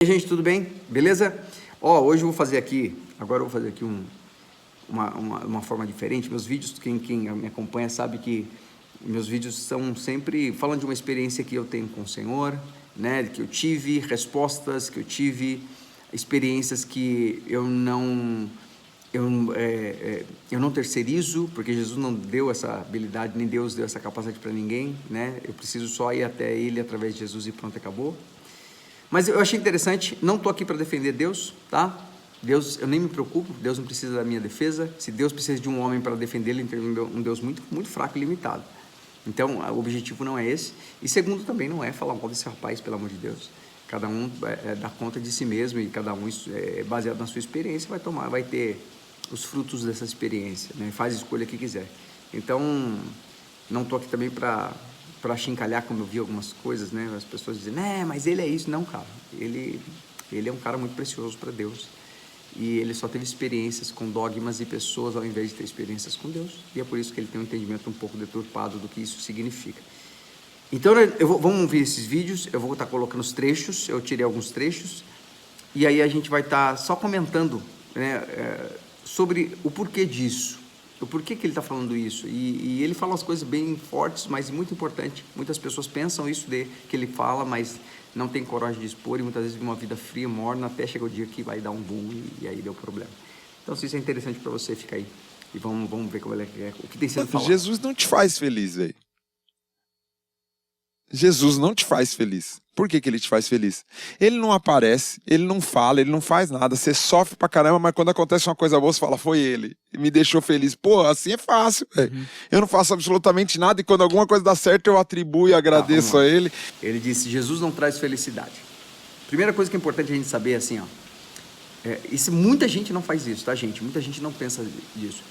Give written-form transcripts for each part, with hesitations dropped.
E aí, gente, tudo bem? Beleza? Hoje eu vou fazer aqui, uma forma diferente. Meus vídeos, quem me acompanha sabe que meus vídeos são sempre falando de uma experiência que eu tenho com o Senhor, né? Que eu tive, respostas que eu tive, experiências que eu não terceirizo, porque Jesus não deu essa habilidade, nem Deus deu essa capacidade para ninguém, né? Eu preciso só ir até Ele através de Jesus e pronto, acabou. Mas eu achei interessante, não estou aqui para defender Deus, tá? Deus, eu nem me preocupo, Deus não precisa da minha defesa. Se Deus precisa de um homem para defendê-lo, então é um Deus muito, muito fraco e limitado. Então, o objetivo não é esse. E segundo, também não é falar mal desse rapaz, pelo amor de Deus. Cada um dá conta de si mesmo e cada um, baseado na sua experiência, vai ter os frutos dessa experiência, né? Faz a escolha que quiser. Então, não estou aqui também para chincalhar, como eu vi algumas coisas, né? As pessoas dizem, mas ele é isso. Não, cara, ele é um cara muito precioso para Deus, e ele só teve experiências com dogmas e pessoas ao invés de ter experiências com Deus, e é por isso que ele tem um entendimento um pouco deturpado do que isso significa. Então, vamos ver esses vídeos, eu vou estar colocando os trechos, eu tirei alguns trechos, e aí a gente vai estar só comentando, né, sobre o porquê disso. O porquê que ele está falando isso, e ele fala umas coisas bem fortes, mas muito importante. Muitas pessoas pensam isso que ele fala, mas não tem coragem de expor, e muitas vezes vive uma vida fria, morna, até chega o dia que vai dar um boom, e aí deu problema. Então, se isso é interessante para você, fica aí, e vamos ver como ele é, o que tem sido falado. Jesus não te faz feliz, velho. Jesus não te faz feliz. Por que ele te faz feliz? Ele não aparece, ele não fala, ele não faz nada. Você sofre pra caramba, mas quando acontece uma coisa boa, você fala, foi ele. E me deixou feliz. Pô, assim é fácil, velho. Eu não faço absolutamente nada e quando alguma coisa dá certo, eu atribuo e agradeço a ele. Ele disse, Jesus não traz felicidade. Primeira coisa que é importante a gente saber é assim, isso, muita gente não faz isso, tá, gente? Muita gente não pensa nisso.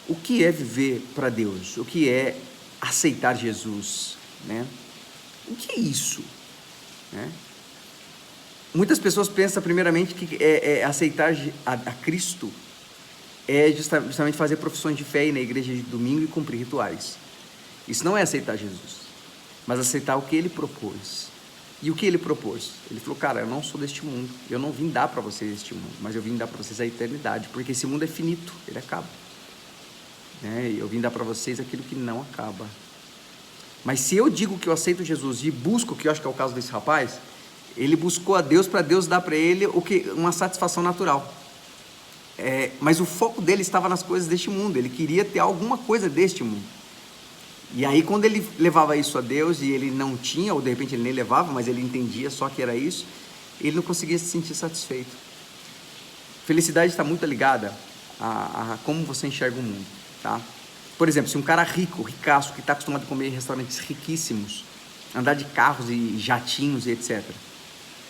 O que é viver para Deus? O que é aceitar Jesus, né? O que é isso? Né? Muitas pessoas pensam primeiramente que aceitar a Cristo é justamente fazer profissões de fé, ir na igreja de domingo e cumprir rituais. Isso não é aceitar Jesus, mas aceitar o que Ele propôs. E o que Ele propôs? Ele falou, cara, eu não sou deste mundo, eu não vim dar para vocês este mundo, mas eu vim dar para vocês a eternidade, porque esse mundo é finito, ele acaba, né? Eu vim dar para vocês aquilo que não acaba. Mas se eu digo que eu aceito Jesus e busco, que eu acho que é o caso desse rapaz, ele buscou a Deus para Deus dar para ele uma satisfação natural. Mas o foco dele estava nas coisas deste mundo, ele queria ter alguma coisa deste mundo. E aí quando ele levava isso a Deus e ele não tinha, ou de repente ele nem levava, mas ele entendia só que era isso, ele não conseguia se sentir satisfeito. Felicidade está muito ligada a como você enxerga o mundo, tá? Por exemplo, se um cara rico, ricaço, que está acostumado a comer em restaurantes riquíssimos, andar de carros e jatinhos e etc.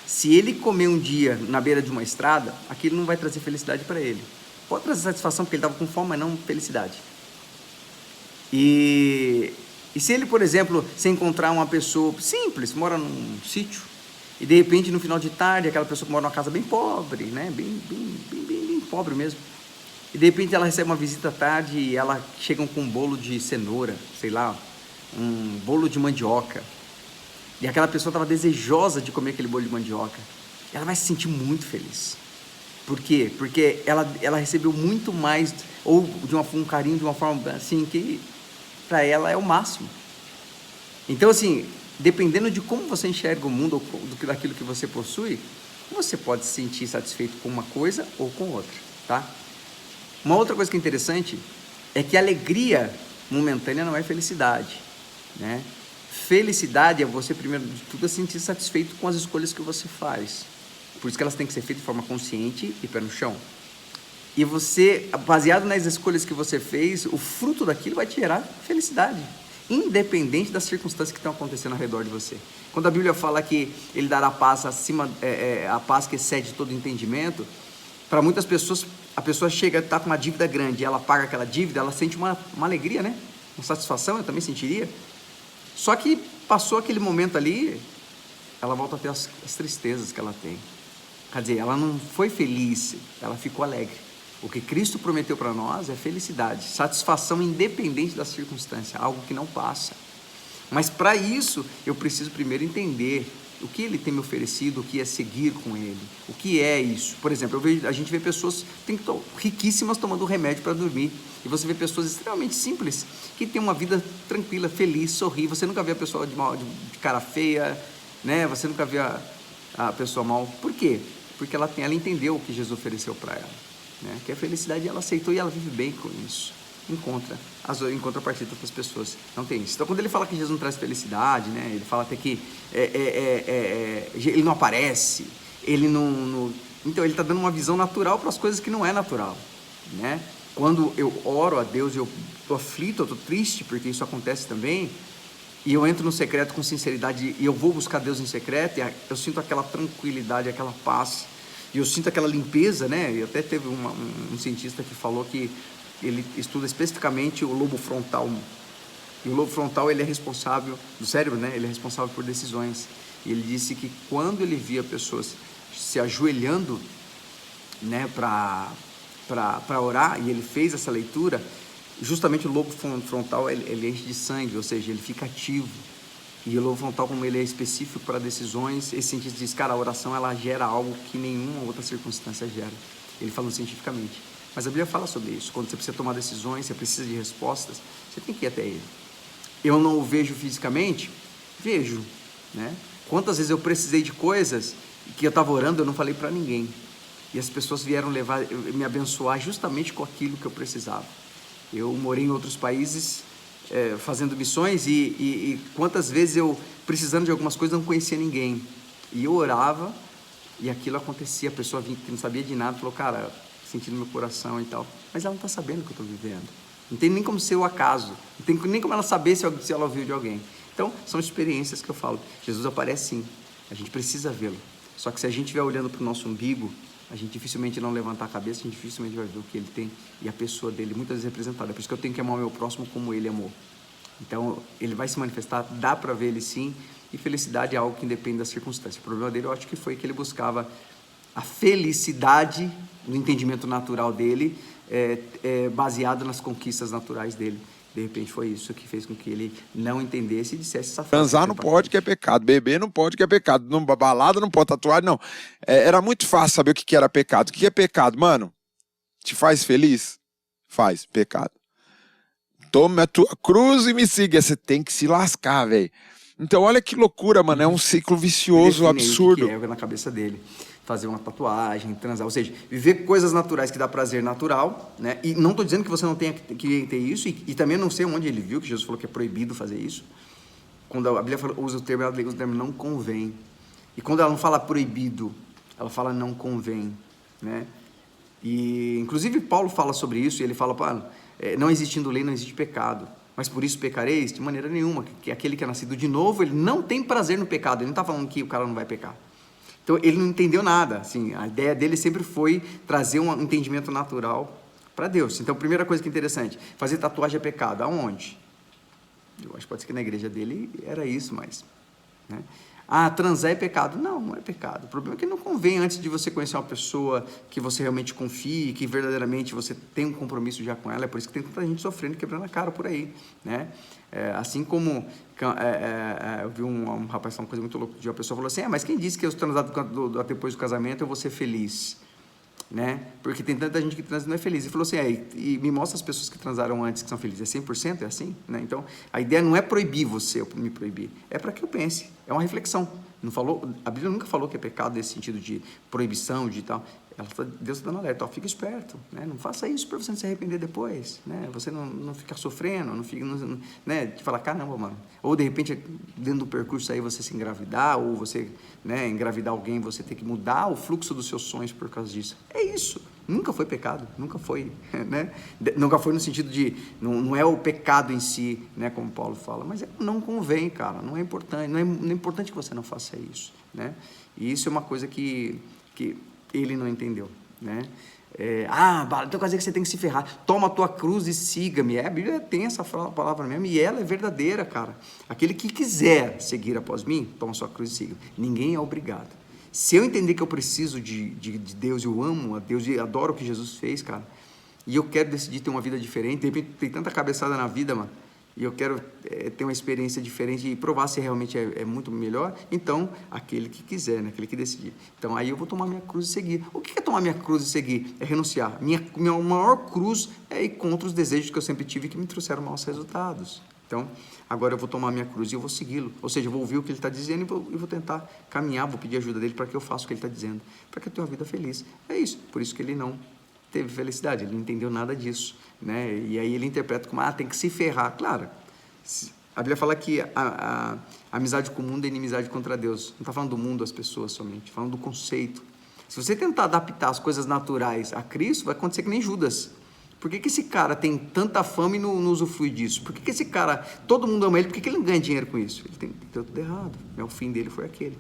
Se ele comer um dia na beira de uma estrada, aquilo não vai trazer felicidade para ele. Pode trazer satisfação porque ele estava com fome, mas não felicidade. E se ele, por exemplo, se encontrar uma pessoa simples, mora num sítio, e de repente no final de tarde, aquela pessoa que mora numa casa bem pobre, né? bem pobre mesmo, e de repente ela recebe uma visita à tarde e ela chega com um bolo de cenoura, sei lá, um bolo de mandioca. E aquela pessoa estava desejosa de comer aquele bolo de mandioca. Ela vai se sentir muito feliz. Por quê? Porque ela recebeu muito mais, ou um carinho de uma forma assim, que para ela é o máximo. Então, assim, dependendo de como você enxerga o mundo, ou daquilo que você possui, você pode se sentir satisfeito com uma coisa ou com outra, tá? Uma outra coisa que é interessante é que alegria momentânea não é felicidade, né? Felicidade é você, primeiro de tudo, se sentir satisfeito com as escolhas que você faz. Por isso que elas têm que ser feitas de forma consciente e pé no chão. E você, baseado nas escolhas que você fez, o fruto daquilo vai te gerar felicidade, independente das circunstâncias que estão acontecendo ao redor de você. Quando a Bíblia fala que Ele dará paz a paz que excede todo entendimento, para muitas pessoas, a pessoa chega a estar com uma dívida grande, e ela paga aquela dívida, ela sente uma alegria, né? Uma satisfação, eu também sentiria. Só que passou aquele momento ali, ela volta a ter as tristezas que ela tem. Quer dizer, ela não foi feliz, ela ficou alegre. O que Cristo prometeu para nós é felicidade, satisfação independente da circunstância, algo que não passa. Mas para isso, eu preciso primeiro entender O que ele tem me oferecido, o que é seguir com ele, o que é isso. Por exemplo, a gente vê pessoas riquíssimas tomando remédio para dormir, e você vê pessoas extremamente simples, que têm uma vida tranquila, feliz, sorri. Você nunca vê a pessoa de cara feia, né? Você nunca vê a pessoa mal. Por quê? Porque ela entendeu o que Jesus ofereceu para ela, né? Que a felicidade ela aceitou e ela vive bem com isso. Em contrapartida de outras pessoas. Não tem isso. Então, quando ele fala que Jesus não traz felicidade, né? Ele fala até que ele não aparece, ele não... Então, ele está dando uma visão natural para as coisas que não é natural, né? Quando eu oro a Deus, eu estou aflito, eu estou triste, porque isso acontece também, e eu entro no secreto com sinceridade, e eu vou buscar Deus em secreto, e eu sinto aquela tranquilidade, aquela paz, e eu sinto aquela limpeza, né? E até teve um cientista que falou que ele estuda especificamente o lobo frontal. E o lobo frontal, ele é responsável, do cérebro, né? Ele é responsável por decisões. E ele disse que quando ele via pessoas se ajoelhando, né, para orar, e ele fez essa leitura, justamente o lobo frontal, ele enche de sangue, ou seja, ele fica ativo. E o lobo frontal, como ele é específico para decisões, esse cientista diz, cara, a oração, ela gera algo que nenhuma outra circunstância gera. Ele falou cientificamente. Mas a Bíblia fala sobre isso. Quando você precisa tomar decisões, você precisa de respostas, você tem que ir até ele. Eu não o vejo fisicamente? Vejo, né? Quantas vezes eu precisei de coisas que eu estava orando, eu não falei para ninguém. E as pessoas vieram me abençoar justamente com aquilo que eu precisava. Eu morei em outros países fazendo missões e quantas vezes eu, precisando de algumas coisas, não conhecia ninguém. E eu orava e aquilo acontecia. A pessoa vinha que não sabia de nada, falou, cara, sentindo meu coração e tal, mas ela não está sabendo o que eu estou vivendo, não tem nem como ser o acaso, não tem nem como ela saber se ela ouviu de alguém. Então, são experiências que eu falo, Jesus aparece sim, a gente precisa vê-lo, só que se a gente estiver olhando para o nosso umbigo, a gente dificilmente não levantar a cabeça, a gente dificilmente vai ver o que ele tem, e a pessoa dele muitas vezes representada, por isso que eu tenho que amar o meu próximo como ele amou. Então, ele vai se manifestar, dá para ver ele sim, e felicidade é algo que independe da circunstância. O problema dele, eu acho que foi que ele buscava a felicidade no entendimento natural dele, baseado nas conquistas naturais dele. De repente foi isso que fez com que ele não entendesse e dissesse essa frase. Transar não pode, que é pecado. Beber não pode, que é pecado. Balada não pode, tatuagem não. Era muito fácil saber o que era pecado. O que é pecado, mano? Te faz feliz? Faz, pecado. Tome a tua cruz e me siga. Você tem que se lascar, velho. Então olha que loucura, mano. É um ciclo vicioso, absurdo. O que é na cabeça dele. Fazer uma tatuagem, transar, ou seja, viver coisas naturais que dá prazer natural, né? E não estou dizendo que você não tenha que ter isso, e também não sei onde ele viu que Jesus falou que é proibido fazer isso. Quando a Bíblia usa o termo, ela usa o termo não convém. E quando ela não fala proibido, ela fala não convém, né? E inclusive Paulo fala sobre isso, e ele fala, não existindo lei, não existe pecado. Mas por isso pecareis? De maneira nenhuma. Que aquele que é nascido de novo, ele não tem prazer no pecado. Ele não está falando que o cara não vai pecar. Então, ele não entendeu nada, assim, a ideia dele sempre foi trazer um entendimento natural para Deus. Então, a primeira coisa que é interessante, fazer tatuagem é pecado, aonde? Eu acho que pode ser que na igreja dele era isso, mas... né? Transar é pecado. Não, não é pecado. O problema é que não convém, antes de você conhecer uma pessoa que você realmente confie, que verdadeiramente você tem um compromisso já com ela, é por isso que tem tanta gente sofrendo, quebrando a cara por aí, né? Assim como eu vi um rapaz falando uma coisa muito louca, uma pessoa falou assim, mas quem disse que eu transar depois do casamento eu vou ser feliz? Né? Porque tem tanta gente que transa e não é feliz. Ele falou assim, e me mostra as pessoas que transaram antes que são felizes. É 100%? É assim? Né? Então, a ideia não é proibir você, ou me proibir. É para que eu pense. É uma reflexão. Não falou, a Bíblia nunca falou que é pecado nesse sentido de proibição, de tal. Deus está dando alerta, fica esperto, né? Não faça isso para você não se arrepender depois, né? Você não ficar sofrendo, não fica, né? De falar, caramba, mano. Ou de repente, dentro do percurso aí, você se engravidar, ou você, né, engravidar alguém, você ter que mudar o fluxo dos seus sonhos por causa disso. É isso. Nunca foi pecado, nunca foi, né? Nunca foi no sentido de, não é o pecado em si, né? Como Paulo fala, mas não convém, cara, não é importante, não é importante que você não faça isso, né? E isso é uma coisa que ele não entendeu, né? Então quer dizer que você tem que se ferrar, toma a tua cruz e siga-me. A Bíblia tem essa palavra mesmo, e ela é verdadeira, cara. Aquele que quiser seguir após mim, toma a sua cruz e siga. Ninguém é obrigado. Se eu entender que eu preciso de Deus, eu amo a Deus e adoro o que Jesus fez, cara, e eu quero decidir ter uma vida diferente, de repente tem tanta cabeçada na vida, mano, e eu quero ter uma experiência diferente e provar se realmente é muito melhor, então, aquele que quiser, né? Aquele que decidir. Então, aí eu vou tomar minha cruz e seguir. O que é tomar minha cruz e seguir? É renunciar. Minha maior cruz é ir contra os desejos que eu sempre tive que me trouxeram maus resultados. Então, agora eu vou tomar minha cruz e eu vou segui-lo. Ou seja, eu vou ouvir o que ele está dizendo e vou tentar caminhar, vou pedir ajuda dele para que eu faça o que ele está dizendo, para que eu tenha uma vida feliz. É isso. Por isso que ele não teve felicidade, ele não entendeu nada disso, né? E aí ele interpreta como, tem que se ferrar. Claro, a Bíblia fala que a amizade com o mundo é inimizade contra Deus. Não está falando do mundo, as pessoas somente, está falando do conceito. Se você tentar adaptar as coisas naturais a Cristo, vai acontecer que nem Judas. Por que esse cara tem tanta fama e não usufrui disso? Por que esse cara, todo mundo ama ele, por que ele não ganha dinheiro com isso? Ele tem tudo errado, né? O fim dele foi aquele.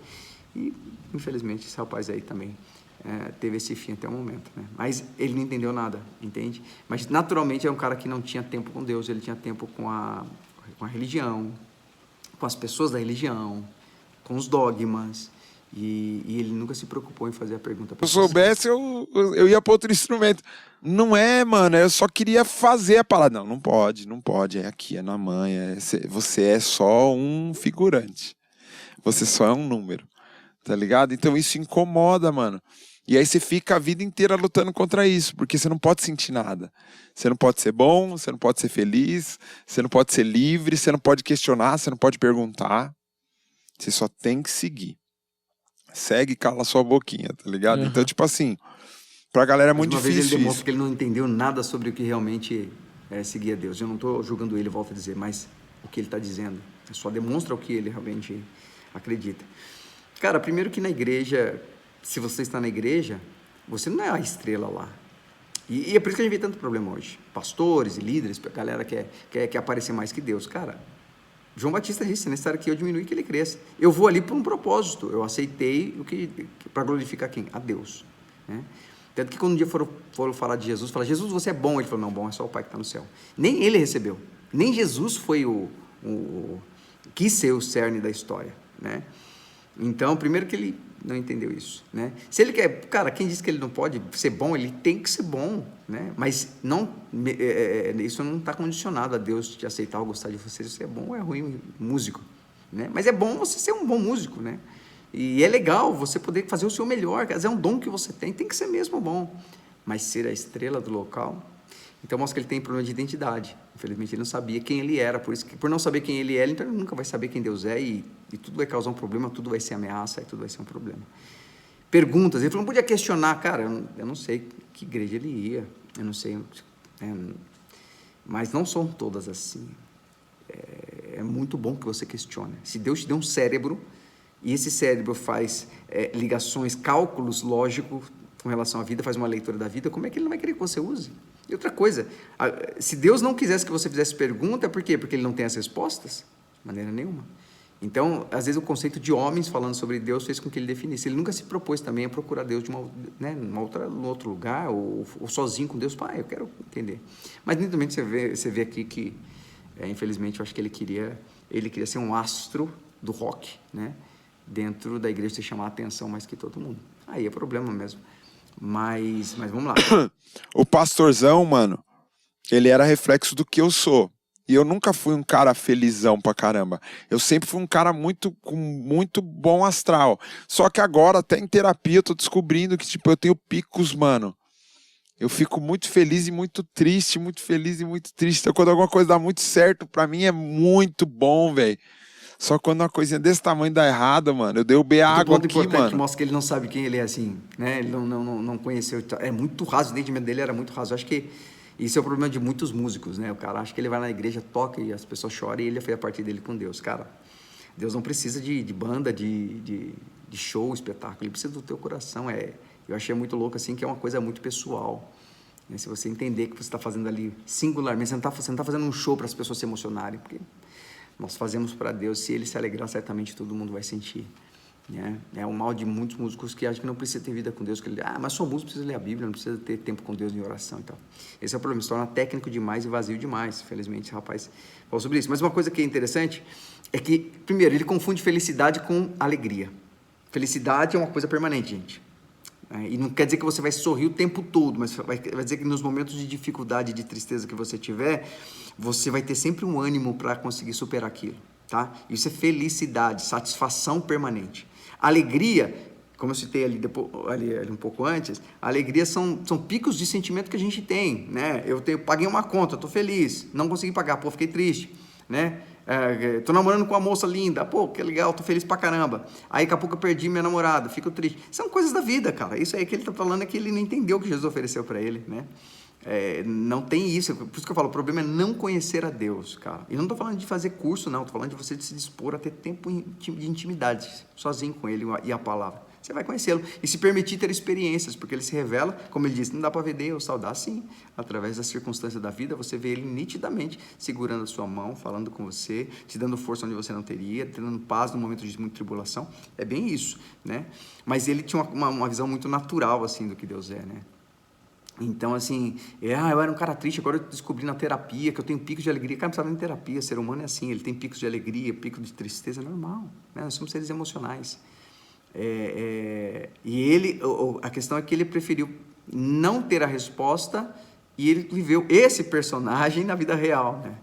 E, infelizmente, esse rapaz aí também teve esse fim até o momento, né? Mas ele não entendeu nada, entende? Mas, naturalmente, é um cara que não tinha tempo com Deus, ele tinha tempo com a religião, com as pessoas da religião, com os dogmas, e ele nunca se preocupou em fazer a pergunta. Se eu soubesse, eu ia para outro instrumento. Não é, mano, eu só queria fazer a palavra. Não pode, é aqui, é na manha. Você é só um figurante. Você só é um número, tá ligado? Então isso incomoda, mano. E aí você fica a vida inteira lutando contra isso, porque você não pode sentir nada. Você não pode ser bom, você não pode ser feliz, você não pode ser livre, você não pode questionar, você não pode perguntar. Você só tem que seguir. Segue e cala sua boquinha, tá ligado? Então, tipo assim, pra galera é muito difícil vez ele demonstra isso. que ele não entendeu nada sobre o que realmente é seguir a Deus. Eu não estou julgando ele, volto a dizer, mas o que ele está dizendo só demonstra o que ele realmente acredita. Cara, primeiro que na igreja, se você está na igreja, você não é a estrela lá. E é por isso que a gente vê tanto problema hoje. Pastores e líderes, a galera quer aparecer mais que Deus. Cara, João Batista disse, necessário que eu diminua e que ele cresça. Eu vou ali por um propósito. Eu aceitei para glorificar quem? A Deus, né? Tanto que quando um dia foram falar de Jesus, falaram, Jesus, você é bom. Ele falou, não, bom é só o Pai que está no céu. Nem ele recebeu. Nem Jesus foi quis ser o cerne da história, né? Então, primeiro que ele não entendeu isso, né? Se ele quer, cara, quem disse que ele não pode ser bom, ele tem que ser bom, né? Mas isso não está condicionado a Deus te aceitar ou gostar de você, se é bom ou é ruim músico, né? Mas é bom você ser um bom músico, né? E é legal você poder fazer o seu melhor, quer dizer, é um dom que você tem que ser mesmo bom, mas ser a estrela do local. Então mostra que ele tem problema de identidade. Infelizmente ele não sabia quem ele era, por não saber quem ele era, então ele nunca vai saber quem Deus é, e tudo vai causar um problema, tudo vai ser ameaça, e tudo vai ser um problema. Perguntas, ele falou, não podia questionar, cara, eu não sei que igreja ele ia, eu não sei, mas não são todas assim. É muito bom que você questione. Se Deus te deu um cérebro, e esse cérebro faz ligações, cálculos lógicos com relação à vida, faz uma leitura da vida, como é que ele não vai querer que você use? E outra coisa, se Deus não quisesse que você fizesse pergunta, por quê? Porque ele não tem as respostas? De maneira nenhuma. Então, às vezes o conceito de homens falando sobre Deus fez com que ele definisse. Ele nunca se propôs também a procurar Deus num outro lugar, ou sozinho com Deus. Pai, eu quero entender. Mas, nitidamente, você vê aqui que, infelizmente, eu acho que ele queria ser um astro do rock, né? Dentro da igreja, você chamar a atenção mais que todo mundo. Aí é problema mesmo. Mas vamos lá. O pastorzão, mano, ele era reflexo do que eu sou. E eu nunca fui um cara felizão pra caramba. Eu sempre fui um cara com muito bom astral. Só que agora, até em terapia, eu tô descobrindo que, tipo, eu tenho picos, mano. Eu fico muito feliz e muito triste, muito feliz e muito triste. Então, quando alguma coisa dá muito certo, pra mim é muito bom, velho. Só quando uma coisinha desse tamanho dá errado, mano. Eu derrubei a água aqui, mano. Que mostra que ele não sabe quem ele é, assim, né? Ele não conheceu. É muito raso, o entendimento dele era muito raso. Eu acho que isso é o problema de muitos músicos, né? O cara acha que ele vai na igreja, toca e as pessoas choram e ele foi a partir dele com Deus. Cara, Deus não precisa de banda, de show, espetáculo. Ele precisa do teu coração. Eu achei muito louco, assim, que é uma coisa muito pessoal. Né? Se você entender que você está fazendo ali singularmente, você não tá fazendo um show para as pessoas se emocionarem, porque nós fazemos para Deus, se Ele se alegrar, certamente todo mundo vai sentir, né? É o mal de muitos músicos que acham que não precisa ter vida com Deus, que ele, mas sou músico, precisa ler a Bíblia, não precisa ter tempo com Deus em oração e tal. Esse é o problema, se torna técnico demais e vazio demais. Infelizmente, esse rapaz falou sobre isso. Mas uma coisa que é interessante é que, primeiro, ele confunde felicidade com alegria. Felicidade é uma coisa permanente, gente. né? E não quer dizer que você vai sorrir o tempo todo, mas vai dizer que nos momentos de dificuldade, de tristeza que você tiver, você vai ter sempre um ânimo para conseguir superar aquilo, tá? Isso é felicidade, satisfação permanente. Alegria, como eu citei ali um pouco antes, a alegria são picos de sentimento que a gente tem, né? Paguei uma conta, estou feliz, não consegui pagar, pô, fiquei triste, né? Tô namorando com uma moça linda, pô, que legal, tô feliz pra caramba. Aí daqui a pouco eu perdi minha namorada, fico triste. São coisas da vida, cara. Isso aí que ele tá falando é que ele não entendeu o que Jesus ofereceu para ele, né? Não tem isso, por isso que eu falo, o problema é não conhecer a Deus, cara. E não tô falando de fazer curso, não, tô falando de você se dispor a ter tempo de intimidade, sozinho com ele e a palavra. Você vai conhecê-lo e se permitir ter experiências, porque ele se revela, como ele disse, não dá para ver Deus, saudar sim. Através das circunstâncias da vida, você vê ele nitidamente segurando a sua mão, falando com você, te dando força onde você não teria, te dando paz no momento de muita tribulação. É bem isso, né? Mas ele tinha uma visão muito natural, assim, do que Deus é, né? Então, assim, eu era um cara triste, agora eu descobri na terapia que eu tenho picos de alegria. Cara, não precisa nem terapia, ser humano é assim, ele tem picos de alegria, picos de tristeza, é normal, né? Nós somos seres emocionais. E a questão é que ele preferiu não ter a resposta e ele viveu esse personagem na vida real, né?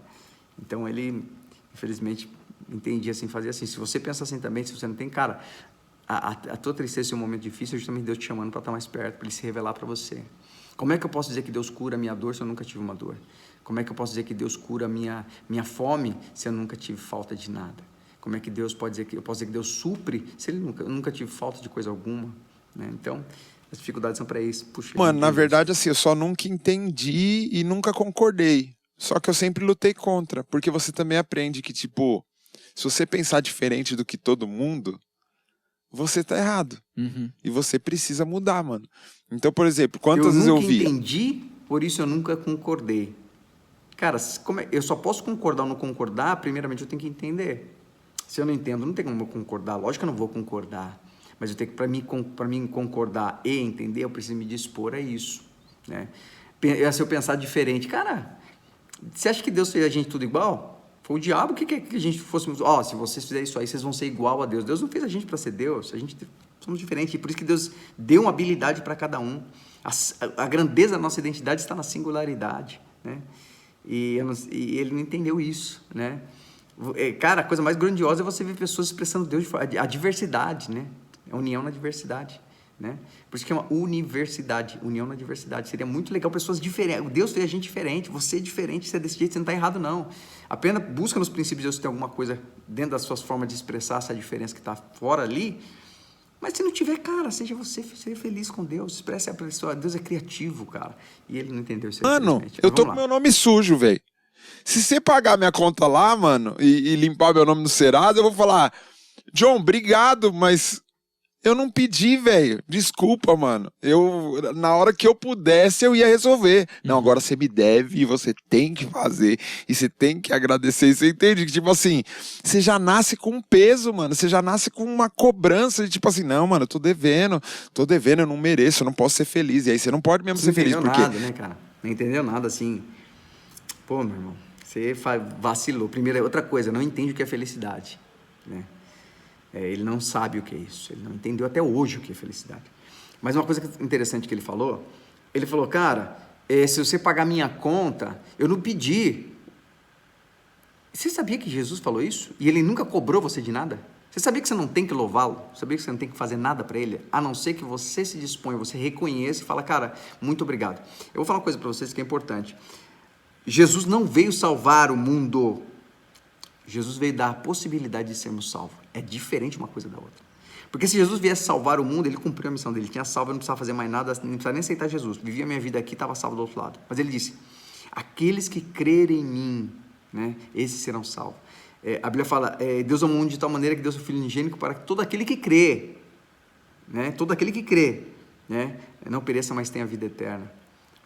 Então ele, infelizmente, entendia assim, fazia assim. Se você pensa assim também, se você não tem, cara, a tua tristeza em um momento difícil, é justamente Deus te chamando para estar mais perto, para ele se revelar para você. Como é que eu posso dizer que Deus cura a minha dor se eu nunca tive uma dor? Como é que eu posso dizer que Deus cura a minha fome se eu nunca tive falta de nada? Como é que Deus pode dizer que eu posso dizer que Deus supre se eu nunca tive falta de coisa alguma, né? Então, as dificuldades são para isso. Puxa, mano, na verdade, assim, eu só nunca entendi e nunca concordei. Só que eu sempre lutei contra, porque você também aprende que, tipo, se você pensar diferente do que todo mundo, você tá errado. Uhum. E você precisa mudar, mano. Então, por exemplo, quantas vezes eu vi... Eu nunca entendi, por isso eu nunca concordei. Cara, eu só posso concordar ou não concordar, primeiramente eu tenho que entender. Se eu não entendo, não tem como eu concordar. Lógico que eu não vou concordar. Mas eu tenho que, para mim concordar e entender, eu preciso me dispor a isso, né? Se eu pensar diferente, cara, você acha que Deus fez a gente tudo igual? Foi o diabo que a gente fôssemos... se vocês fizerem isso aí, vocês vão ser igual a Deus. Deus não fez a gente para ser Deus. Somos diferentes. E por isso que Deus deu uma habilidade para cada um. A grandeza da nossa identidade está na singularidade, né? E ele não entendeu isso, né? Cara, a coisa mais grandiosa é você ver pessoas expressando Deus, a diversidade, né? A união na diversidade, né? Por isso que é uma universidade, união na diversidade. Seria muito legal pessoas diferentes. Deus fez a gente diferente, você é diferente, você é desse jeito, você não está errado, não. Apenas busca nos princípios de Deus se tem alguma coisa dentro das suas formas de expressar essa diferença que está fora ali. Mas se não tiver, cara, seja você, seja feliz com Deus, expresse a pessoa. Deus é criativo, cara. E ele não entendeu isso. Mano, eu tô com meu nome sujo, velho. Se você pagar minha conta lá, mano, e limpar meu nome no Serasa, eu vou falar, John, obrigado, mas eu não pedi, velho. Desculpa, mano. Na hora que eu pudesse, eu ia resolver. Não, agora você me deve e você tem que fazer. E você tem que agradecer. E você entende? Tipo assim, você já nasce com um peso, mano. Você já nasce com uma cobrança de tipo assim, não, mano, eu tô devendo, eu não mereço, eu não posso ser feliz. E aí você não pode mesmo ser feliz, porque... Não entendeu nada, né, cara? Não entendeu nada, assim... Pô, meu irmão, você vacilou. Primeiro, outra coisa, não entende o que é felicidade, né? Ele não sabe o que é isso. Ele não entendeu até hoje o que é felicidade. Mas uma coisa interessante que ele falou, cara, se você pagar minha conta, eu não pedi. Você sabia que Jesus falou isso? E ele nunca cobrou você de nada? Você sabia que você não tem que louvá-lo? Sabia que você não tem que fazer nada para ele? A não ser que você se disponha, você reconheça e fala, cara, muito obrigado. Eu vou falar uma coisa para vocês que é importante. Jesus não veio salvar o mundo. Jesus veio dar a possibilidade de sermos salvos. É diferente uma coisa da outra. Porque se Jesus viesse salvar o mundo, ele cumpriu a missão dele. Ele tinha salvo, eu não precisava fazer mais nada, não precisava nem aceitar Jesus. Vivia a minha vida aqui, estava salvo do outro lado. Mas ele disse, aqueles que crerem em mim, né, esses serão salvos. A Bíblia fala, Deus amou o mundo de tal maneira que deu seu Filho unigênito para que todo aquele que crê, né, todo aquele que crê, né, não pereça, mas tenha vida eterna.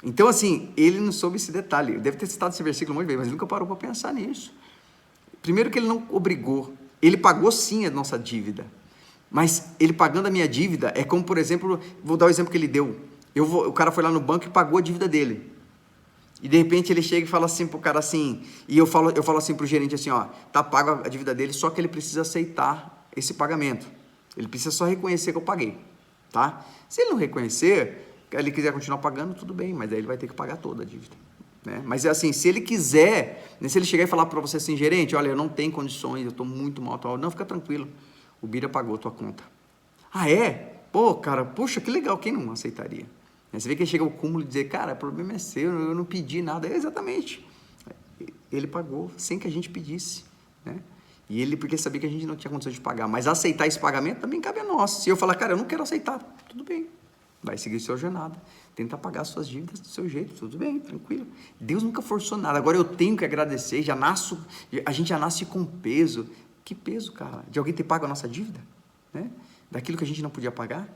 Então, assim, ele não soube esse detalhe. Eu deve ter citado esse versículo um monte de vezes, mas nunca parou para pensar nisso. Primeiro que ele não obrigou. Ele pagou sim a nossa dívida. Mas ele pagando a minha dívida, é como, por exemplo, vou dar o exemplo que ele deu. O cara foi lá no banco e pagou a dívida dele. E de repente ele chega e fala assim pro cara assim, e eu falo assim pro gerente assim, ó, tá pago a dívida dele, só que ele precisa aceitar esse pagamento. Ele precisa só reconhecer que eu paguei, tá? Se ele não reconhecer, ele quiser continuar pagando, tudo bem, mas aí ele vai ter que pagar toda a dívida. Né? Mas assim, se ele quiser, se ele chegar e falar para você assim, gerente, olha, eu não tenho condições, eu estou muito mal, não, fica tranquilo, o Bira pagou a tua conta. Ah, é? Pô, cara, puxa, que legal, quem não aceitaria? Você vê que ele chega ao cúmulo de dizer, cara, o problema é seu, eu não pedi nada. Exatamente. Ele pagou sem que a gente pedisse, né? E ele, porque sabia que a gente não tinha condição de pagar. Mas aceitar esse pagamento também cabe a nós. Se eu falar, cara, eu não quero aceitar, tudo bem. Vai seguir sua jornada. Tenta pagar suas dívidas do seu jeito, tudo bem, tranquilo. Deus nunca forçou nada. Agora eu tenho que agradecer, a gente já nasce com peso. Que peso, cara? De alguém ter pago a nossa dívida? Né? Daquilo que a gente não podia pagar?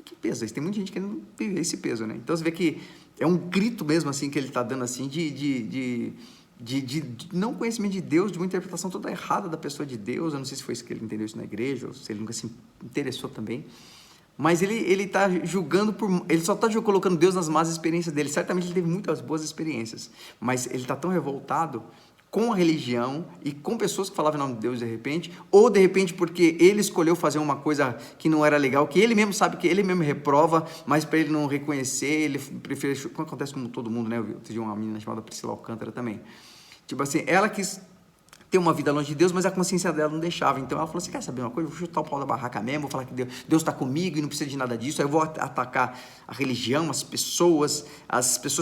Que peso? Tem muita gente querendo viver esse peso, né? Então você vê que é um grito mesmo assim que ele está dando assim de não conhecimento de Deus, de uma interpretação toda errada da pessoa de Deus. Eu não sei se foi isso que ele entendeu isso na igreja, ou se ele nunca se interessou também. Mas ele está julgando ele só está colocando Deus nas más experiências dele. Certamente ele teve muitas boas experiências, mas ele está tão revoltado com a religião e com pessoas que falavam em nome de Deus de repente, ou de repente porque ele escolheu fazer uma coisa que não era legal, que ele mesmo sabe, que ele mesmo reprova, mas para ele não reconhecer, ele prefere, como acontece com todo mundo, né? Eu tive uma menina chamada Priscila Alcântara também, tipo assim, ela quis ter uma vida longe de Deus, mas a consciência dela não deixava. Então ela falou assim, quer saber uma coisa? Eu vou chutar o pau da barraca mesmo, vou falar que Deus está comigo e não precisa de nada disso, aí eu vou atacar a religião, as pessoas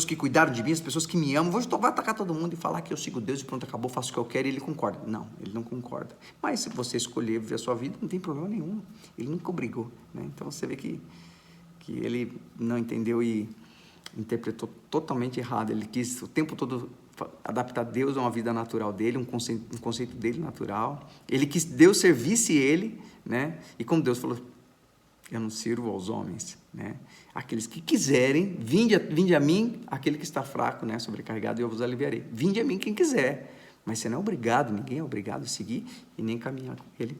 que cuidaram de mim, as pessoas que me amam, vou atacar todo mundo e falar que eu sigo Deus e pronto, acabou, faço o que eu quero. E ele concorda. Não, ele não concorda. Mas se você escolher viver a sua vida, não tem problema nenhum. Ele nunca obrigou, né? Então você vê que ele não entendeu e interpretou totalmente errado. Ele quis o tempo todo adaptar Deus a uma vida natural dele, um conceito dele natural. Ele quis que Deus servisse ele, né? E como Deus falou, eu não sirvo aos homens, né? Aqueles que quiserem, vinde a mim, aquele que está fraco, né? Sobrecarregado, e eu vos aliviarei. Vinde a mim quem quiser, mas você não é obrigado, ninguém é obrigado a seguir e nem caminhar com ele,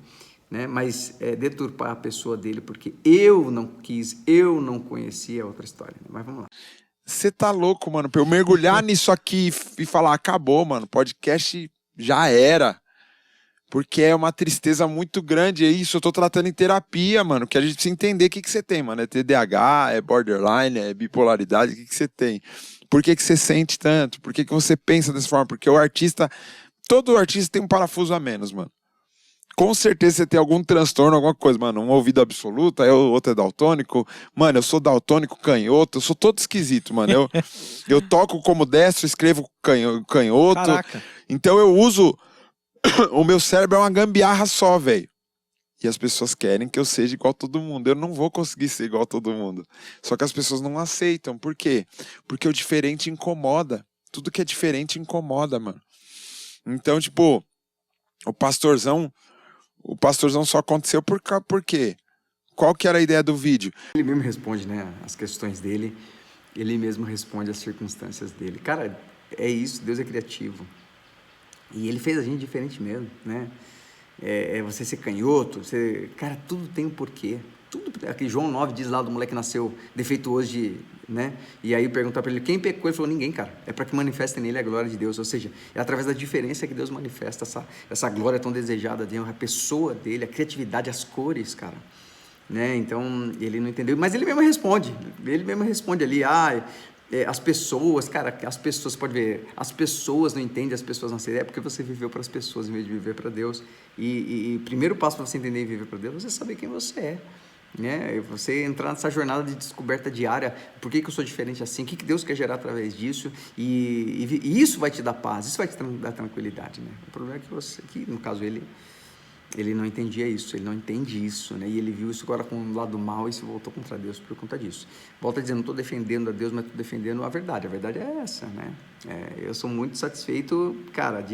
né? Mas deturpar a pessoa dele porque eu não quis, eu não conhecia, é outra história, né? Mas vamos lá. Você tá louco, mano, pra eu mergulhar nisso aqui e falar, acabou, mano, podcast já era. Porque é uma tristeza muito grande, é isso, eu tô tratando em terapia, mano, que a gente precisa entender o que você tem, mano, é TDAH, é borderline, é bipolaridade, o que você tem? Por que você sente tanto? Por que você pensa dessa forma? Porque todo artista tem um parafuso a menos, mano. Com certeza você tem algum transtorno, alguma coisa, mano. Um ouvido absoluto, aí o outro é daltônico. Mano, eu sou daltônico, canhoto, eu sou todo esquisito, mano. Eu toco como destro, escrevo canhoto. Caraca. Então eu uso... O meu cérebro é uma gambiarra só, velho. E as pessoas querem que eu seja igual a todo mundo. Eu não vou conseguir ser igual a todo mundo. Só que as pessoas não aceitam. Por quê? Porque o diferente incomoda. Tudo que é diferente incomoda, mano. Então, tipo, o pastorzão só aconteceu por quê? Qual que era a ideia do vídeo? Ele mesmo responde, né, as questões dele, ele mesmo responde as circunstâncias dele. Cara, é isso, Deus é criativo. E ele fez a gente diferente mesmo, né? Você ser canhoto, cara, tudo tem um porquê. Tudo, aqui João 9 diz lá do moleque que nasceu defeituoso né? E aí perguntar para ele, quem pecou? Ele falou, ninguém, cara. É para que manifeste nele a glória de Deus. Ou seja, é através da diferença que Deus manifesta essa glória tão desejada dele, a pessoa dele, a criatividade, as cores, cara. Né? Então, ele não entendeu, mas ele mesmo responde ali, as pessoas, cara, pode ver, as pessoas não entendem, as pessoas não aceitam, é porque você viveu para as pessoas em vez de viver para Deus, e o primeiro passo para você entender e viver para Deus é você saber quem você é, né? Você entrar nessa jornada de descoberta diária, por que eu sou diferente assim, o que Deus quer gerar através disso, e isso vai te dar paz, isso vai te dar tranquilidade, né? O problema é que no caso ele não entendia isso, ele não entende isso, né? E ele viu isso agora com o lado mal e se voltou contra Deus por conta disso. Volta dizendo, não estou defendendo a Deus, mas estou defendendo a verdade é essa, né? Eu sou muito satisfeito, cara,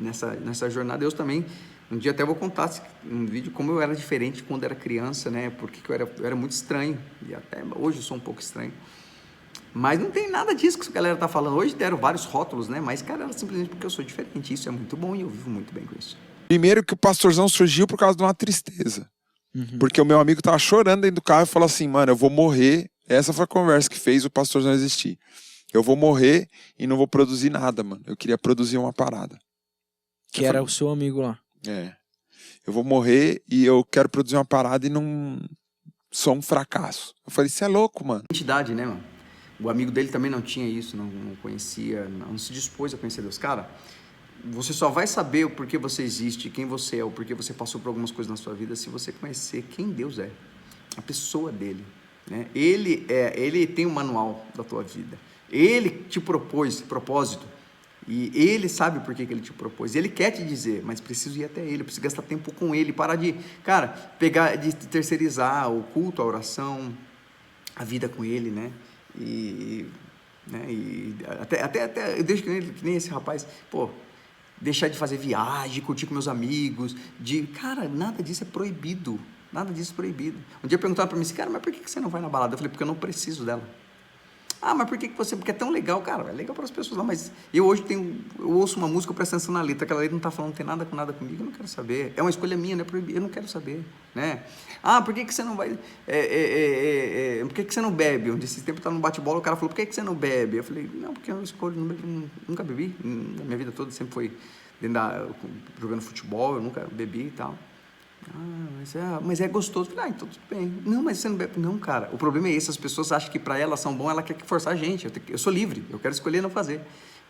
nessa jornada. Deus também, um dia até vou contar um vídeo como eu era diferente quando era criança, né? Porque eu era muito estranho, e até hoje eu sou um pouco estranho. Mas não tem nada disso que a galera tá falando. Hoje deram vários rótulos, né? Mas, cara, era simplesmente porque eu sou diferente. Isso é muito bom e eu vivo muito bem com isso. Primeiro que o pastorzão surgiu por causa de uma tristeza. Uhum. Porque o meu amigo tava chorando dentro do carro e falou assim, mano, eu vou morrer. Essa foi a conversa que fez o pastorzão existir. Eu vou morrer e não vou produzir nada, mano. Eu queria produzir uma parada. Que era o seu amigo lá. Eu vou morrer e eu quero produzir uma parada e não sou um fracasso. Eu falei, você é louco, mano. Identidade, né, mano? O amigo dele também não tinha isso, não conhecia, não se dispôs a conhecer Deus. Cara, você só vai saber o porquê você existe, quem você é, o porquê você passou por algumas coisas na sua vida, se você conhecer quem Deus é, a pessoa dele, né? Ele tem um manual da tua vida. Ele te propôs propósito e ele sabe por que ele te propôs. Ele quer te dizer, mas preciso ir até ele, preciso gastar tempo com ele, parar de, cara, de terceirizar o culto, a oração, a vida com ele, né? Até eu deixo que nem esse rapaz, pô, deixar de fazer viagem, curtir com meus amigos, cara, nada disso é proibido. Nada disso é proibido. Um dia perguntaram para mim assim, cara, mas por que você não vai na balada? Eu falei, porque eu não preciso dela. Ah, mas por que você... Porque é tão legal, cara. É legal para as pessoas lá, mas eu hoje eu ouço uma música, eu presto atenção na letra. Aquela letra não está falando, não tem nada com nada comigo, eu não quero saber. É uma escolha minha, não é proibido, eu não quero saber, né? Ah, por que você não vai... por que você não bebe? Um dia, esse tempo eu estava no bate-bola, o cara falou, por que você não bebe? Eu falei, não, porque eu escolho, nunca bebi. Na minha vida toda sempre foi jogando futebol, eu nunca bebi e tal. Mas é gostoso. Falei, então tudo bem. Não, mas você não bebe. Não, cara, o problema é esse. As pessoas acham que para elas são bom, ela quer forçar a gente. Eu sou livre, eu quero escolher não fazer.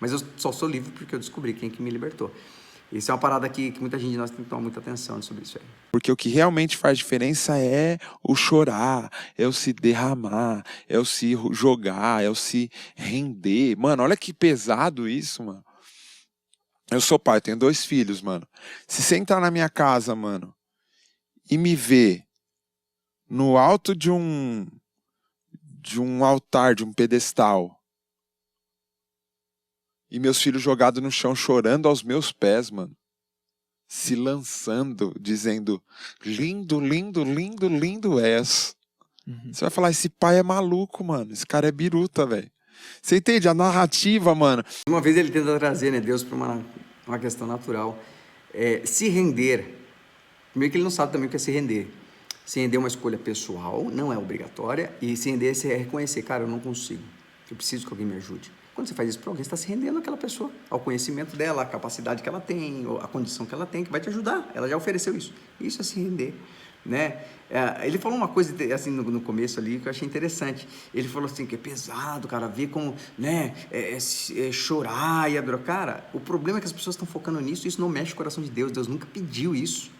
Mas eu só sou livre porque eu descobri quem que me libertou. Isso é uma parada que muita gente de nós tem que tomar muita atenção sobre isso aí. Porque o que realmente faz diferença é o chorar, é o se derramar, é o se jogar, é o se render. Mano, olha que pesado isso, mano. Eu sou pai, tenho 2 filhos, mano. Se você entrar na minha casa, mano, e me ver no alto de um altar, de um pedestal, e meus filhos jogados no chão chorando aos meus pés, mano, se lançando, dizendo lindo, lindo, lindo, lindo és. Você vai falar, esse pai é maluco, mano, esse cara é biruta, velho. Você entende? A narrativa, mano. Uma vez ele tenta trazer, né, Deus para uma questão natural. Se render. Primeiro que ele não sabe também o que é se render. Se render é uma escolha pessoal, não é obrigatória. E se render é reconhecer, cara, eu não consigo. Eu preciso que alguém me ajude. Quando você faz isso para alguém, você está se rendendo àquela pessoa, ao conhecimento dela, à capacidade que ela tem, à condição que ela tem, que vai te ajudar. Ela já ofereceu isso. Isso é se render, né? Ele falou uma coisa assim no começo ali que eu achei interessante. Ele falou assim que é pesado, cara, ver como, né, chorar e adorar. Cara, o problema é que as pessoas estão focando nisso, isso não mexe com o coração de Deus. Deus nunca pediu isso.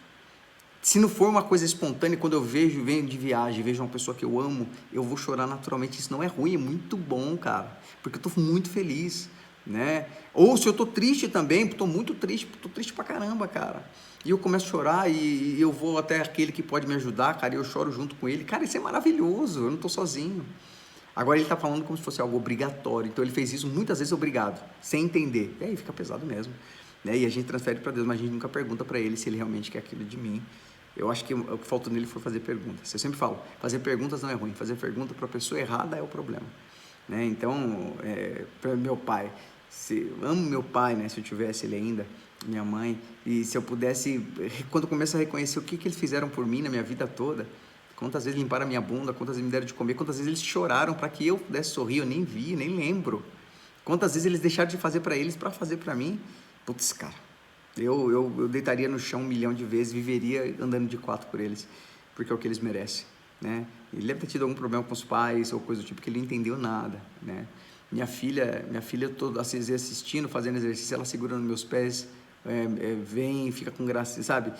Se não for uma coisa espontânea, quando eu venho de viagem, vejo uma pessoa que eu amo, eu vou chorar naturalmente. Isso não é ruim, é muito bom, cara, porque eu tô muito feliz, né? Ou se eu tô triste também, tô muito triste, tô triste pra caramba, cara. E eu começo a chorar e eu vou até aquele que pode me ajudar, cara, e eu choro junto com ele. Cara, isso é maravilhoso, eu não tô sozinho. Agora ele tá falando como se fosse algo obrigatório, então ele fez isso muitas vezes obrigado, sem entender. E aí fica pesado mesmo, né? E a gente transfere para Deus, mas a gente nunca pergunta para ele se ele realmente quer aquilo de mim. Eu acho que o que faltou nele foi fazer perguntas. Eu sempre falo, fazer perguntas não é ruim, fazer pergunta para a pessoa errada é o problema, né? Então, para meu pai, amo meu pai, né? Se eu tivesse ele ainda, minha mãe, e se eu pudesse, quando eu começo a reconhecer o que eles fizeram por mim na minha vida toda, quantas vezes limparam a minha bunda, quantas vezes me deram de comer, quantas vezes eles choraram para que eu pudesse sorrir, eu nem vi, nem lembro. Quantas vezes eles deixaram de fazer para eles para fazer para mim. Putz, cara. Eu deitaria no chão 1 milhão de vezes, viveria andando de 4 por eles, porque é o que eles merecem, né? Ele deve ter tido algum problema com os pais ou coisa do tipo, que ele não entendeu nada, né? Minha filha, eu tô assistindo, fazendo exercício, ela segura nos meus pés, vem, fica com graça, sabe?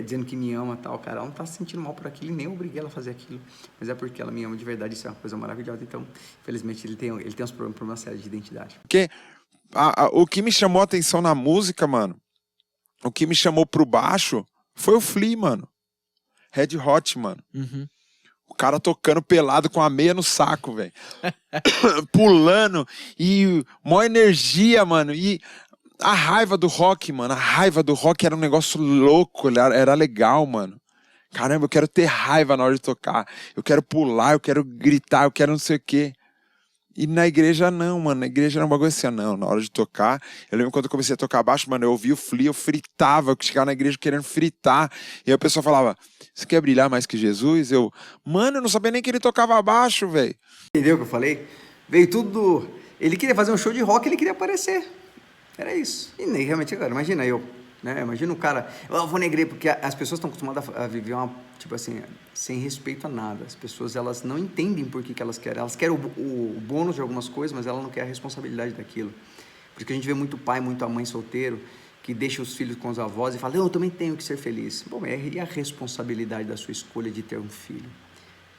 Dizendo que me ama e tal, cara. Ela não tá se sentindo mal por aquilo, e nem obriguei ela a fazer aquilo, mas é porque ela me ama de verdade, isso é uma coisa maravilhosa. Então, infelizmente, ele tem uns problemas sérios de identidade. Porque o que me chamou a atenção na música, mano, o que me chamou pro baixo foi o Flea, mano. Red Hot, mano. O cara tocando pelado com a meia no saco, velho. Pulando. E maior energia, mano. E a raiva do rock, mano. A raiva do rock era um negócio louco. Era legal, mano. Caramba, eu quero ter raiva na hora de tocar. Eu quero pular, eu quero gritar, eu quero não sei o quê. E na igreja não, mano. Na igreja era um bagulho assim, não. Na hora de tocar, eu lembro quando eu comecei a tocar baixo, mano, eu ouvia o Flea, eu fritava, eu chegava na igreja querendo fritar. E aí o pessoal falava, você quer brilhar mais que Jesus? Mano, eu não sabia nem que ele tocava baixo, velho. Entendeu o que eu falei? Veio tudo... Ele queria fazer um show de rock, ele queria aparecer. Era isso. E nem realmente agora, imagina eu, né? Imagina um cara, eu vou na igreja, porque as pessoas estão acostumadas a viver tipo assim, sem respeito a nada. As pessoas, elas não entendem por que elas querem. Elas querem o bônus de algumas coisas, mas ela não quer a responsabilidade daquilo. Por isso que a gente vê muito pai, muita mãe solteiro, que deixa os filhos com os avós e fala, eu também tenho que ser feliz. Bom, e a responsabilidade da sua escolha de ter um filho?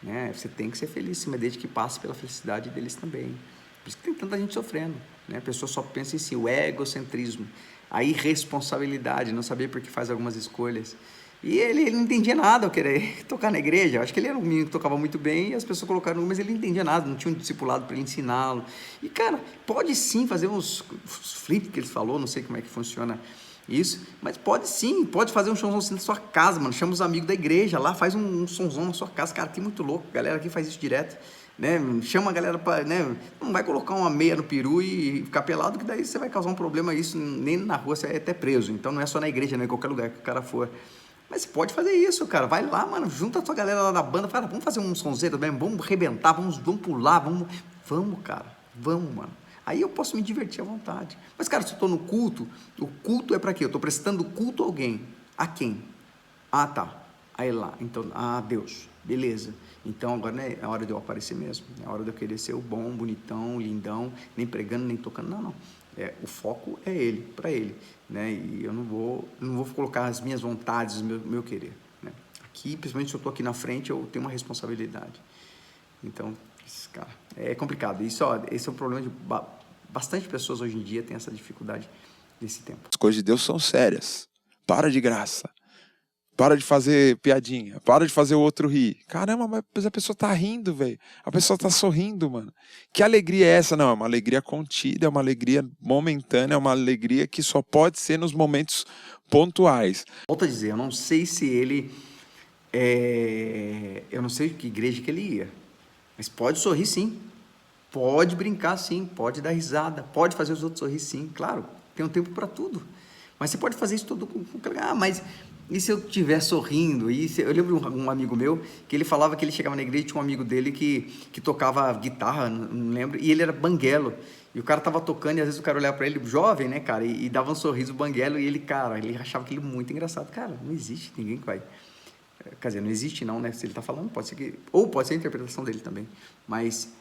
Né? Você tem que ser feliz, mas desde que passe pela felicidade deles também. Por isso que tem tanta gente sofrendo, né? A pessoa só pensa em si, o egocentrismo, a irresponsabilidade, não saber por que faz algumas escolhas. E ele não entendia nada ao querer tocar na igreja. Eu acho que ele era um menino que tocava muito bem e as pessoas colocaram, mas ele não entendia nada, não tinha um discipulado para ele ensiná-lo. E, cara, pode sim fazer uns flips que ele falou, não sei como é que funciona isso, mas pode sim, pode fazer um showzão na sua casa, mano. Chama os amigos da igreja lá, faz um sonzão na sua casa. Cara, que muito louco, a galera aqui faz isso direto. Né? Chama a galera para, né? Não vai colocar uma meia no peru e ficar pelado, que daí você vai causar um problema. Isso nem na rua, você é até preso. Então não é só na igreja, né? Em qualquer lugar que o cara for. Mas você pode fazer isso, cara. Vai lá, mano, junta a tua galera lá da banda, fala, vamos fazer um sonzeiro também, vamos arrebentar, vamos pular, vamos, cara, vamos, mano. Aí eu posso me divertir à vontade. Mas, cara, se eu tô no culto, o culto é para quê? Eu tô prestando culto a alguém. A quem? Ah, tá. Aí lá, então, Deus, beleza. Então agora não é a hora de eu aparecer mesmo. É a hora de eu querer ser o bom, bonitão, lindão, nem pregando, nem tocando. Não. O foco é ele, para ele, né? E eu não vou colocar as minhas vontades, o meu querer, né? Aqui, principalmente se eu estou aqui na frente, eu tenho uma responsabilidade. Então, cara, é complicado. Esse é um problema de bastante pessoas hoje em dia têm essa dificuldade nesse tempo. As coisas de Deus são sérias. Para de graça. Para de fazer piadinha. Para de fazer o outro rir. Caramba, mas a pessoa tá rindo, velho. A pessoa tá sorrindo, mano. Que alegria é essa? Não, é uma alegria contida, é uma alegria momentânea, é uma alegria que só pode ser nos momentos pontuais. Volto a dizer, eu não sei se ele... eu não sei que igreja que ele ia. Mas pode sorrir sim. Pode brincar sim. Pode dar risada. Pode fazer os outros sorrir sim. Claro, tem um tempo para tudo. Mas você pode fazer isso tudo com... mas... E se eu estiver sorrindo? Eu lembro um amigo meu que ele falava que ele chegava na igreja e tinha um amigo dele que tocava guitarra, não lembro, e ele era banguelo. E o cara tava tocando e às vezes o cara olhava pra ele, jovem, né, cara, e dava um sorriso banguelo e ele, cara, ele achava aquilo muito engraçado. Cara, não existe ninguém que vai... Quer dizer, não existe não, né? Se ele tá falando, pode ser que... Ou pode ser a interpretação dele também. Mas...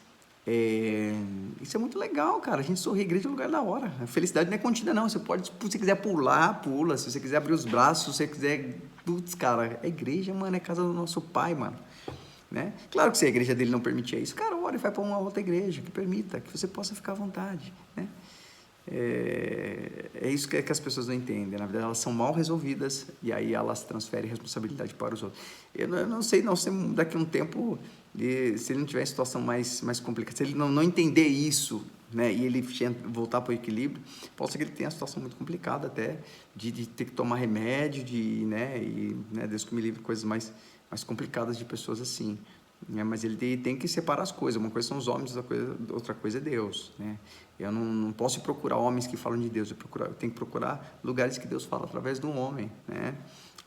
isso é muito legal, cara. A gente sorri, a igreja é um lugar da hora. A felicidade não é contida, não. Você pode, se você quiser pular, pula. Se você quiser abrir os braços, se você quiser... Putz, cara, a igreja, mano, é casa do nosso pai, mano. Né? Claro que se a igreja dele não permitia isso, cara, ora e vai para uma outra igreja que permita, que você possa ficar à vontade, né? É isso que as pessoas não entendem. Na verdade, elas são mal resolvidas e aí elas transferem responsabilidade para os outros. Eu não sei daqui a um tempo, se ele não tiver em situação mais complicada, se ele não entender isso, né, e ele voltar para o equilíbrio, pode ser que ele tenha uma situação muito complicada até de ter que tomar remédio, Deus que me livre, coisas mais complicadas de pessoas assim. Mas ele tem que separar as coisas. Uma coisa são os homens, outra coisa é Deus, né? Eu não posso procurar homens que falam de Deus, eu tenho que procurar lugares que Deus fala através de um homem, né?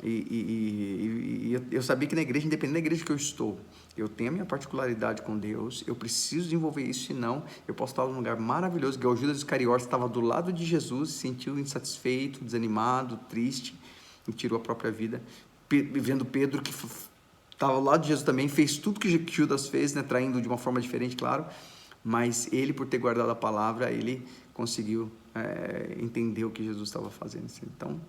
E eu sabia que na igreja, independente da igreja que eu estou, eu tenho a minha particularidade com Deus, eu preciso desenvolver isso, senão eu posso estar num lugar maravilhoso, igual o Judas Iscariotes estava do lado de Jesus, se sentiu insatisfeito, desanimado, triste, e tirou a própria vida, vendo Pedro que estava ao lado de Jesus também, fez tudo que Judas fez, né, traindo de uma forma diferente, claro, mas ele, por ter guardado a palavra, ele conseguiu entender o que Jesus estava fazendo. Então,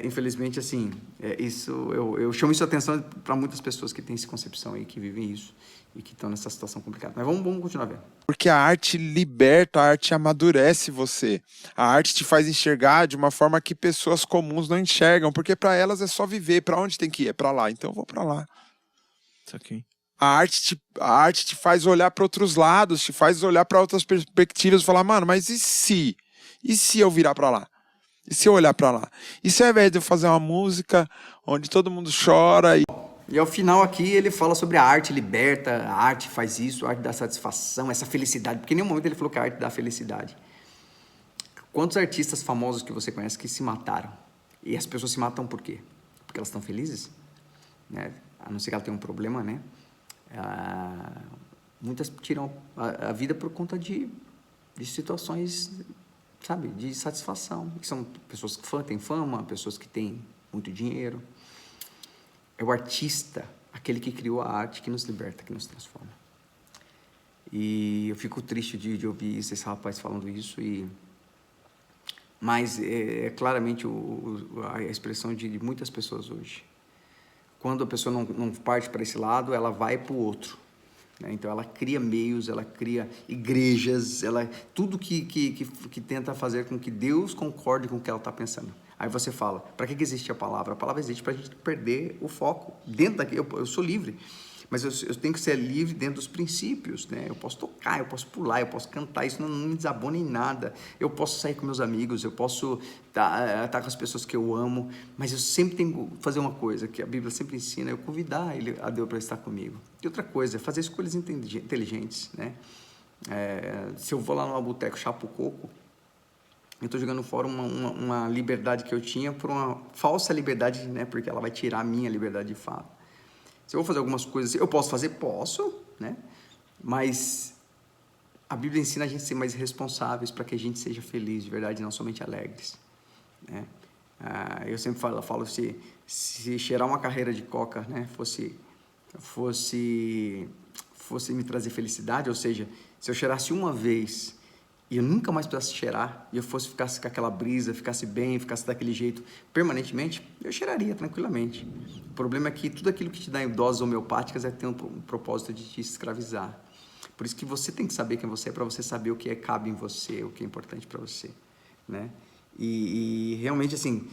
infelizmente, assim, isso eu chamo isso a atenção para muitas pessoas que têm essa concepção aí, que vivem isso e que estão nessa situação complicada. Mas vamos continuar vendo. Porque a arte liberta, a arte amadurece você. A arte te faz enxergar de uma forma que pessoas comuns não enxergam, porque para elas é só viver. Para onde tem que ir? É para lá. Então eu vou para lá. Isso aqui. A arte te faz olhar para outros lados, te faz olhar para outras perspectivas e falar, mano, mas e se? E se eu virar para lá? E se eu olhar para lá? E se ao invés de eu fazer uma música onde todo mundo chora E ao final aqui ele fala sobre a arte liberta, a arte faz isso, a arte dá satisfação, essa felicidade, porque em nenhum momento ele falou que a arte dá felicidade. Quantos artistas famosos que você conhece que se mataram? E as pessoas se matam por quê? Porque elas estão felizes? Né? A não ser que ela tenha um problema, né? Muitas tiram a vida por conta de situações sabe, de satisfação. Que são pessoas que têm fama, pessoas que têm muito dinheiro. É o artista, aquele que criou a arte, que nos liberta, que nos transforma. E eu fico triste de ouvir esse rapaz falando isso, mas é claramente a expressão de muitas pessoas hoje. Quando a pessoa não parte para esse lado, ela vai para o outro. Né? Então, ela cria meios, ela cria igrejas, tudo que tenta fazer com que Deus concorde com o que ela está pensando. Aí você fala, para que existe a palavra? A palavra existe para a gente perder o foco. Dentro daqui, eu sou livre, mas eu tenho que ser livre dentro dos princípios, né? Eu posso tocar, eu posso pular, eu posso cantar, isso não me desabona em nada. Eu posso sair com meus amigos, eu posso estar com as pessoas que eu amo, mas eu sempre tenho que fazer uma coisa que a Bíblia sempre ensina, eu convidar a Deus para estar comigo. E outra coisa, fazer escolhas inteligentes, né? Se eu vou lá no boteco chapo coco, eu estou jogando fora uma liberdade que eu tinha por uma falsa liberdade, né? Porque ela vai tirar a minha liberdade de fato. Se eu vou fazer algumas coisas, eu posso fazer? Posso, né? Mas a Bíblia ensina a gente a ser mais responsáveis para que a gente seja feliz, de verdade, não somente alegres, né? Eu sempre falo se cheirar uma carreira de coca, né, fosse me trazer felicidade, ou seja, se eu cheirasse uma vez e eu nunca mais precisasse cheirar, e eu ficasse com aquela brisa, ficasse bem, ficasse daquele jeito permanentemente, eu cheiraria tranquilamente. O problema é que tudo aquilo que te dá em doses homeopáticas tem um propósito de te escravizar. Por isso que você tem que saber quem você é, para você saber o que cabe em você, o que é importante para você, né? E realmente, assim,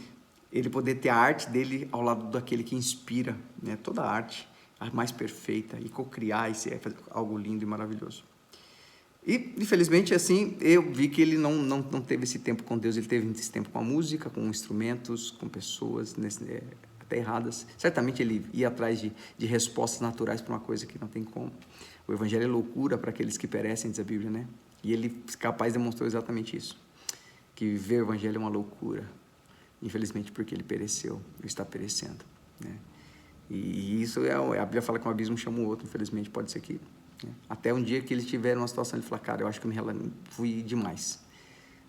ele poder ter a arte dele ao lado daquele que inspira, né? Toda a arte, a mais perfeita, e co-criar, e fazer algo lindo e maravilhoso. E, infelizmente, assim, eu vi que ele não teve esse tempo com Deus, ele teve esse tempo com a música, com instrumentos, com pessoas até erradas. Certamente ele ia atrás de respostas naturais para uma coisa que não tem como. O evangelho é loucura para aqueles que perecem, diz a Bíblia, né? E ele, capaz, demonstrou exatamente isso, que viver o evangelho é uma loucura, infelizmente, porque ele pereceu, ele está perecendo, né? E isso, a Bíblia fala que um abismo chama o outro, infelizmente, pode ser que... Até um dia que eles tiveram uma situação, ele falou, cara, eu acho que eu fui demais.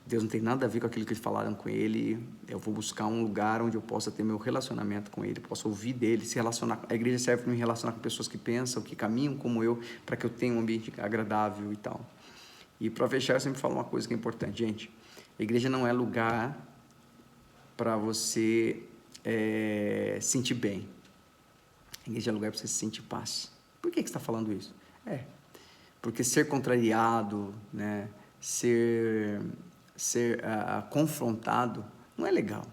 Deus não tem nada a ver com aquilo que eles falaram com ele, eu vou buscar um lugar onde eu possa ter meu relacionamento com ele, possa ouvir dele, se relacionar. A igreja serve para me relacionar com pessoas que pensam, que caminham como eu, para que eu tenha um ambiente agradável e tal. E para fechar, eu sempre falo uma coisa que é importante, gente, a igreja não é lugar para você sentir bem, a igreja é lugar para você sentir paz. Por que você está falando isso? Porque ser contrariado, né, ser confrontado não é legal.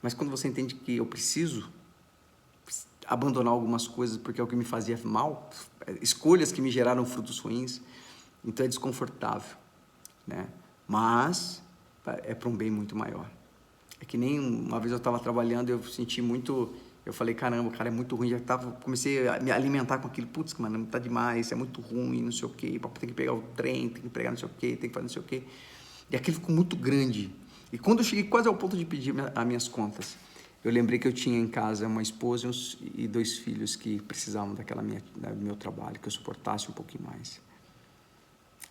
Mas quando você entende que eu preciso abandonar algumas coisas porque é o que me fazia mal, escolhas que me geraram frutos ruins, então é desconfortável, né? Mas é para um bem muito maior. É que nem uma vez eu estava trabalhando, eu senti muito... Eu falei, caramba, cara, é muito ruim. Comecei a me alimentar com aquilo. Putz, mano, tá demais, é muito ruim, não sei o quê. Tem que pegar o trem, tem que pegar não sei o quê, tem que fazer não sei o quê. E aquilo ficou muito grande. E quando eu cheguei quase ao ponto de pedir as minhas contas, eu lembrei que eu tinha em casa uma esposa e 2 filhos que precisavam do meu trabalho, que eu suportasse um pouquinho mais.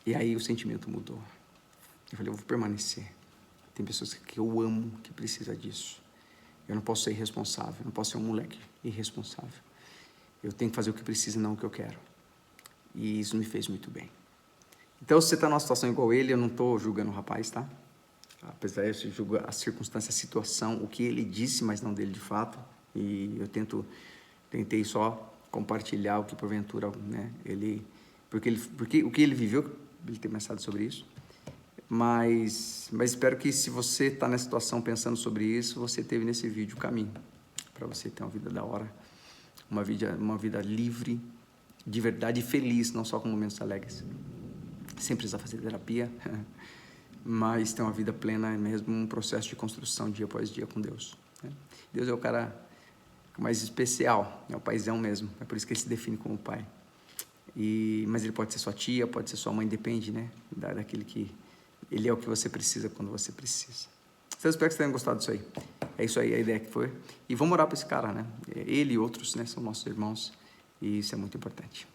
E aí o sentimento mudou. Eu falei, eu vou permanecer. Tem pessoas que eu amo que precisam disso. Eu não posso ser irresponsável, não posso ser um moleque irresponsável. Eu tenho que fazer o que precisa e não o que eu quero. E isso me fez muito bem. Então, se você está numa situação igual ele, eu não estou julgando o rapaz, tá? Apesar de eu julgar a circunstância, a situação, o que ele disse, mas não dele de fato. E eu tentei só compartilhar o que porventura, né, porque o que ele viveu, ele tem pensado sobre isso. Mas espero que, se você está nessa situação pensando sobre isso, você teve nesse vídeo o caminho para você ter uma vida da hora, uma vida livre, de verdade, e feliz, não só com momentos alegres, sem precisar fazer terapia, mas ter uma vida plena, mesmo um processo de construção dia após dia com Deus, né? Deus é o cara mais especial, é o paizão mesmo, é por isso que ele se define como pai. Mas ele pode ser sua tia, pode ser sua mãe, depende, né, daquele que... Ele é o que você precisa quando você precisa. Então, eu espero que vocês tenham gostado disso aí. É isso aí, a ideia que foi. E vamos orar para esse cara, né? Ele e outros, né, são nossos irmãos. E isso é muito importante.